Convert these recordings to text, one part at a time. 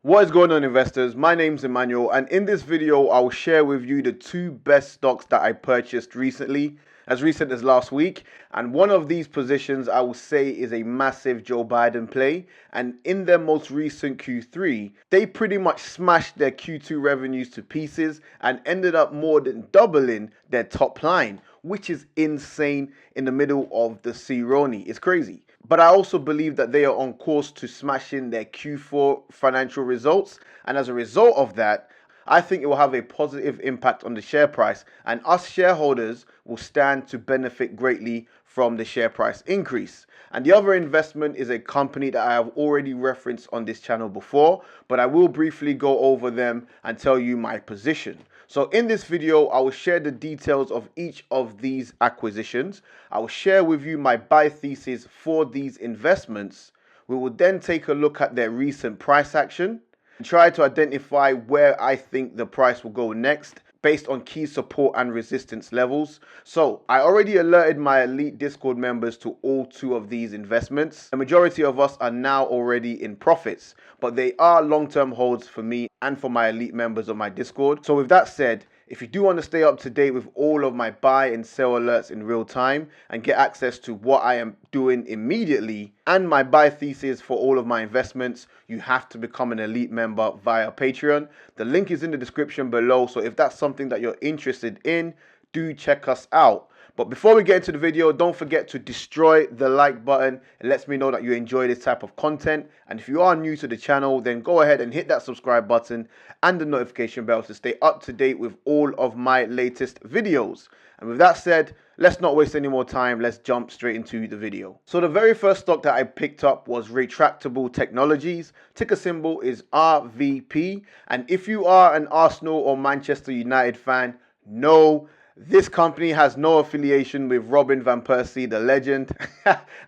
What is going on, investors? My name's Emmanuel, and in this video I'll share with you the two best stocks that I purchased recently, as recent as last week. And one of these positions I will say is a massive Joe Biden play, and in their most recent Q3 they pretty much smashed their Q2 revenues to pieces and ended up more than doubling their top line, which is insane in the middle of the C-Roni. It's crazy. But I also believe that they are on course to smash in their Q4 financial results. And as a result of that, I think it will have a positive impact on the share price. And us shareholders will stand to benefit greatly from the share price increase. And the other investment is a company that I have already referenced on this channel before, but I will briefly go over them and tell you my position. So in this video, I will share the details of each of these acquisitions. I will share with you my buy thesis for these investments. We will then take a look at their recent price action and try to identify where I think the price will go next based on key support and resistance levels. So I already alerted my elite Discord members to all two of these investments. The majority of us are now already in profits, but they are long-term holds for me and for my elite members of my Discord. So with that said, if you do want to stay up to date with all of my buy and sell alerts in real time and get access to what I am doing immediately and my buy thesis for all of my investments, you have to become an elite member via Patreon. The link is in the description below, so if that's something that you're interested in, do check us out. But before we get into the video, don't forget to destroy the like button. It lets me know that you enjoy this type of content. And if you are new to the channel, then go ahead and hit that subscribe button and the notification bell to stay up to date with all of my latest videos. And with that said, let's not waste any more time. Let's jump straight into the video. So the very first stock that I picked up was Retractable Technologies. Ticker symbol is RVP. And if you are an Arsenal or Manchester United fan, no, this company has no affiliation with Robin van Persie, the legend,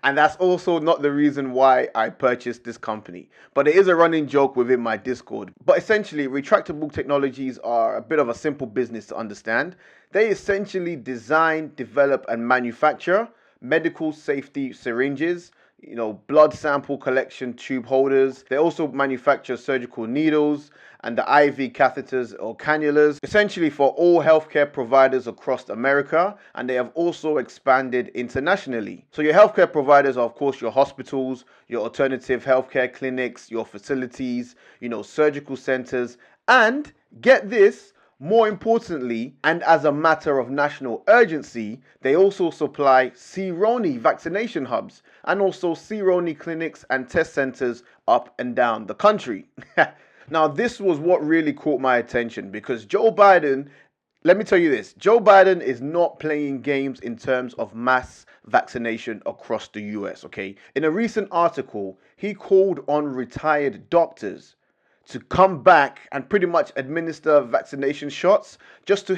and that's also not the reason why I purchased this company. But it is a running joke within my Discord. But essentially, Retractable Technologies are a bit of a simple business to understand. They essentially design, develop, and manufacture medical safety syringes, blood sample collection tube holders. They also manufacture surgical needles and the IV catheters or cannulas, essentially for all healthcare providers across America, and they have also expanded internationally. So your healthcare providers are, of course, your hospitals, your alternative healthcare clinics, your facilities, surgical centers, and get this, more importantly, and as a matter of national urgency, they also supply C-Roni vaccination hubs and also C-Roni clinics and test centers up and down the country. Now, this was what really caught my attention because Joe Biden, let me tell you this, Joe Biden is not playing games in terms of mass vaccination across the US, okay? In a recent article, he called on retired doctors to come back and pretty much administer vaccination shots just to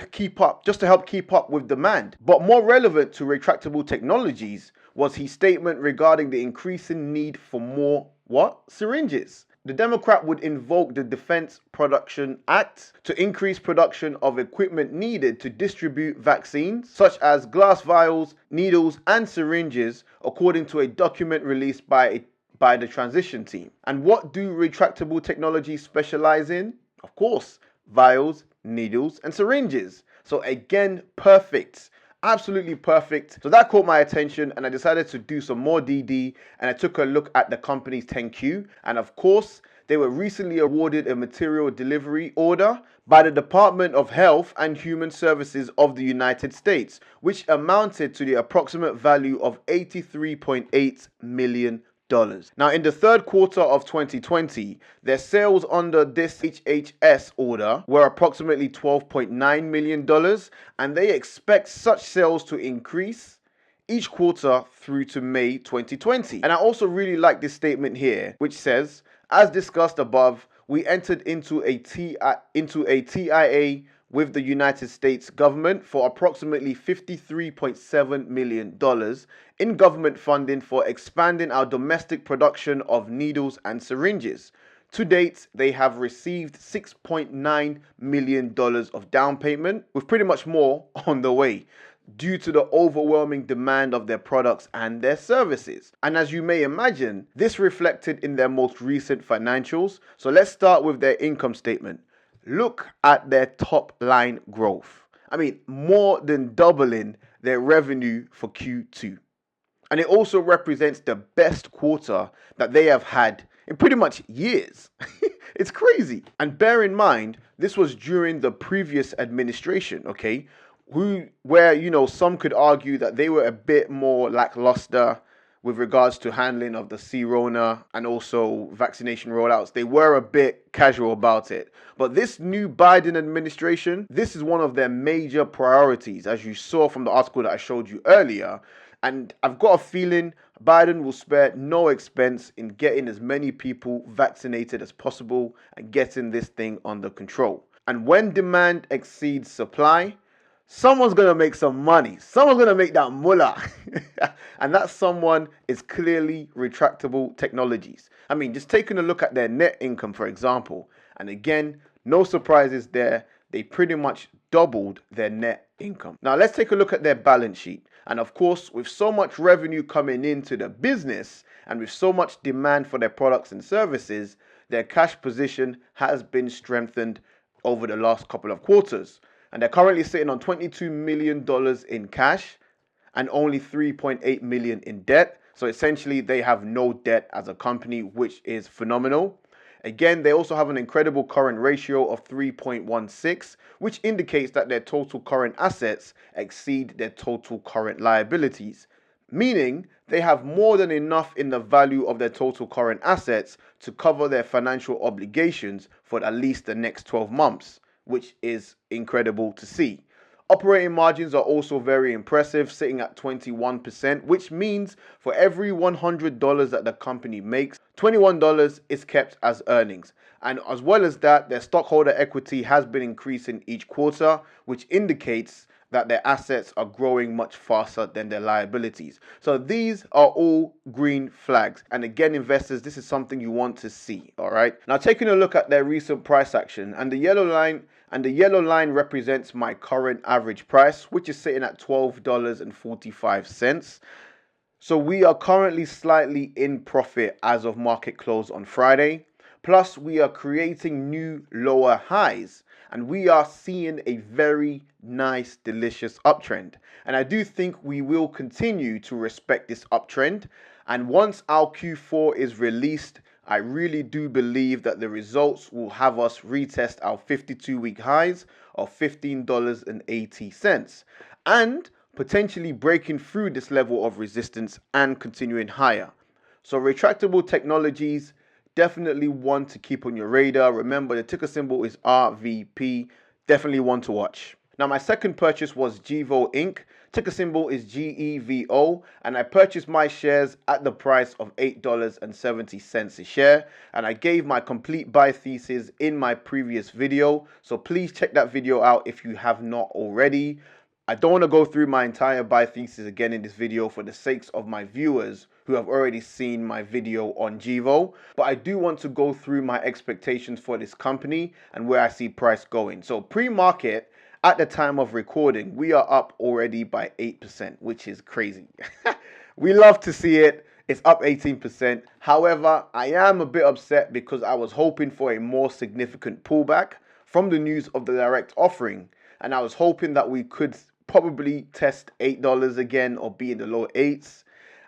help keep up with demand. But more relevant to Retractable Technologies was his statement regarding the increasing need for more syringes. The Democrat would invoke the Defense Production Act to increase production of equipment needed to distribute vaccines, such as glass vials, needles, and syringes, according to a document released by the transition team. And what do Retractable Technologies specialize in? Of course, vials, needles, and syringes. So again, perfect. Absolutely perfect. So that caught my attention and I decided to do some more DD and I took a look at the company's 10Q, and of course they were recently awarded a material delivery order by the Department of Health and Human Services of the United States, which amounted to the approximate value of $83.8 million. Now, in the third quarter of 2020, their sales under this HHS order were approximately $12.9 million, and they expect such sales to increase each quarter through to May 2020. And I also really like this statement here, which says, as discussed above, we entered into a TIA with the United States government for approximately $53.7 million in government funding for expanding our domestic production of needles and syringes. To date, they have received $6.9 million of down payment, with pretty much more on the way. due to the overwhelming demand of their products and their services. And as you may imagine, this reflected in their most recent financials. So let's start with their income statement. Look at their top line growth. I mean, more than doubling their revenue for Q2. And it also represents the best quarter that they have had in pretty much years. It's crazy. And bear in mind, this was during the previous administration, okay? Where some could argue that they were a bit more lackluster with regards to handling of the C-Rona and also vaccination rollouts. They were a bit casual about it. But this new Biden administration, this is one of their major priorities, as you saw from the article that I showed you earlier. And I've got a feeling Biden will spare no expense in getting as many people vaccinated as possible and getting this thing under control. And when demand exceeds supply, someone's going to make some money. Someone's going to make that mullah. And that someone is clearly Retractable Technologies. I mean, just taking a look at their net income, for example. And again, no surprises there. They pretty much doubled their net income. Now, let's take a look at their balance sheet. And of course, with so much revenue coming into the business and with so much demand for their products and services, their cash position has been strengthened over the last couple of quarters. And they're currently sitting on $22 million in cash and only $3.8 million in debt. So essentially, they have no debt as a company, which is phenomenal. Again, they also have an incredible current ratio of 3.16, which indicates that their total current assets exceed their total current liabilities, meaning they have more than enough in the value of their total current assets to cover their financial obligations for at least the next 12 months, which is incredible to see. Operating margins are also very impressive, sitting at 21%, which means for every $100 that the company makes, $21 is kept as earnings. And as well as that, their stockholder equity has been increasing each quarter, which indicates that their assets are growing much faster than their liabilities. So these are all green flags. And again, investors, this is something you want to see, all right? Now, taking a look at their recent price action, and the yellow line represents my current average price, which is sitting at $12.45. So we are currently slightly in profit as of market close on Friday. Plus, we are creating new lower highs, and we are seeing a very nice, delicious uptrend. And I do think we will continue to respect this uptrend. And once our Q4 is released, I really do believe that the results will have us retest our 52-week highs of $15.80 and potentially breaking through this level of resistance and continuing higher. So Retractable Technologies, definitely one to keep on your radar. Remember, the ticker symbol is RVP. Definitely one to watch. Now, my second purchase was GEVO Inc. Ticker symbol is GEVO, and I purchased my shares at the price of $8.70 a share, and I gave my complete buy thesis in my previous video, so please check that video out if you have not already. I don't want to go through my entire buy thesis again in this video for the sakes of my viewers who have already seen my video on GEVO, but I do want to go through my expectations for this company and where I see price going. So pre-market, at the time of recording, we are up already by 8%, which is crazy. We love to see it. It's up 18%. However, I am a bit upset because I was hoping for a more significant pullback from the news of the direct offering. And I was hoping that we could probably test $8 again or be in the low 8s.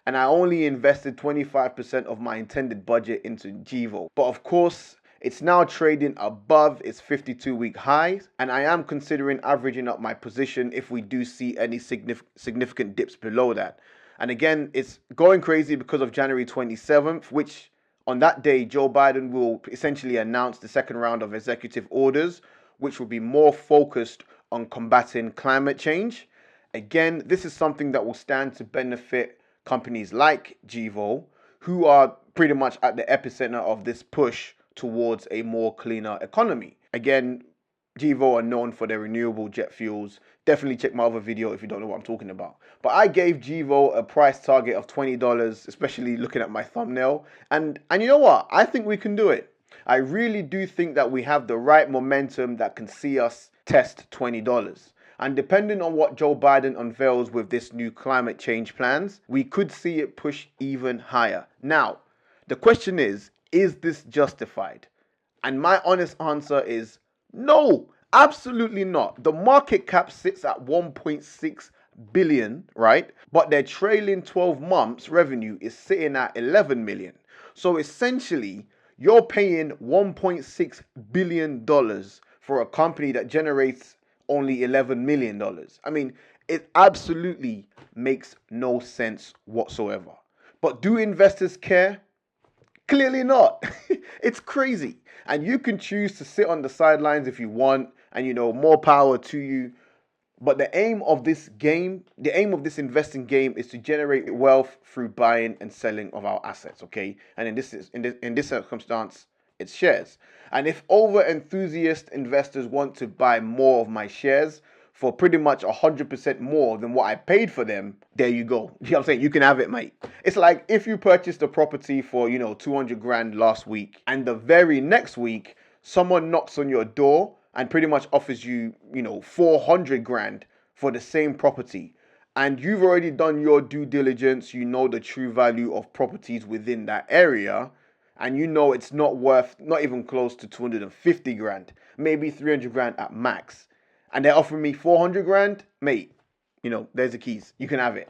And I only invested 25% of my intended budget into GEVO. But of course, it's now trading above its 52-week highs, and I am considering averaging up my position if we do see any significant dips below that. And again, it's going crazy because of January 27th, which on that day, Joe Biden will essentially announce the second round of executive orders, which will be more focused on combating climate change. Again, this is something that will stand to benefit companies like GEVO, who are pretty much at the epicenter of this push towards a more cleaner economy. Again, GEVO are known for their renewable jet fuels. Definitely check my other video if you don't know what I'm talking about. But I gave GEVO a price target of $20, especially looking at my thumbnail. And you know what? I think we can do it. I really do think that we have the right momentum that can see us test $20. And depending on what Joe Biden unveils with this new climate change plans, we could see it push even higher. Now, the question is this justified? And my honest answer is no, absolutely not. The market cap sits at 1.6 billion, right? But their trailing 12 months revenue is sitting at 11 million. So essentially, you're paying $1.6 billion for a company that generates only $11 million. I mean, it absolutely makes no sense whatsoever. But do investors care? Clearly not. It's crazy. And you can choose to sit on the sidelines if you want, and more power to you. But the aim of this investing game is to generate wealth through buying and selling of our assets, okay? And in this circumstance, it's shares. And if over enthusiast investors want to buy more of my shares for pretty much 100% more than what I paid for them, there you go. You know what I'm saying? You can have it, mate. It's like if you purchased a property for, 200 grand last week, and the very next week, someone knocks on your door and pretty much offers you, 400 grand for the same property. And you've already done your due diligence, you know the true value of properties within that area, and you know it's not even close to 250 grand, maybe 300 grand at max. And they're offering me 400 grand, mate, there's the keys. You can have it.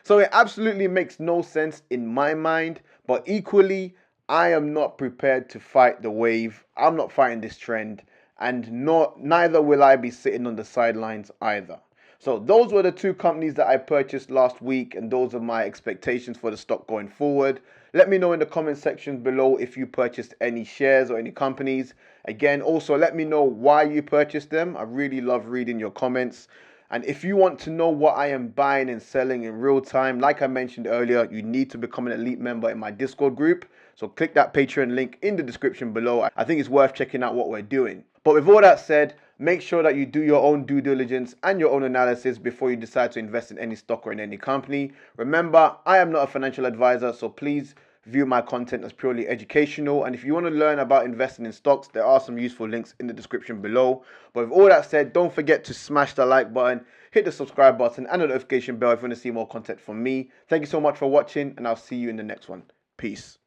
So it absolutely makes no sense in my mind, but equally, I am not prepared to fight the wave. I'm not fighting this trend, and neither will I be sitting on the sidelines either. So those were the two companies that I purchased last week, and those are my expectations for the stock going forward. Let me know in the comment section below if you purchased any shares or any companies. Again, also let me know why you purchased them. I really love reading your comments. And if you want to know what I am buying and selling in real time, like I mentioned earlier, you need to become an elite member in my Discord group. So click that Patreon link in the description below. I think it's worth checking out what we're doing. But with all that said, make sure that you do your own due diligence and your own analysis before you decide to invest in any stock or in any company. Remember, I am not a financial advisor, so please view my content as purely educational. And if you want to learn about investing in stocks, there are some useful links in the description below. But with all that said, don't forget to smash the like button, hit the subscribe button and the notification bell if you want to see more content from me. Thank you so much for watching, and I'll see you in the next one. Peace.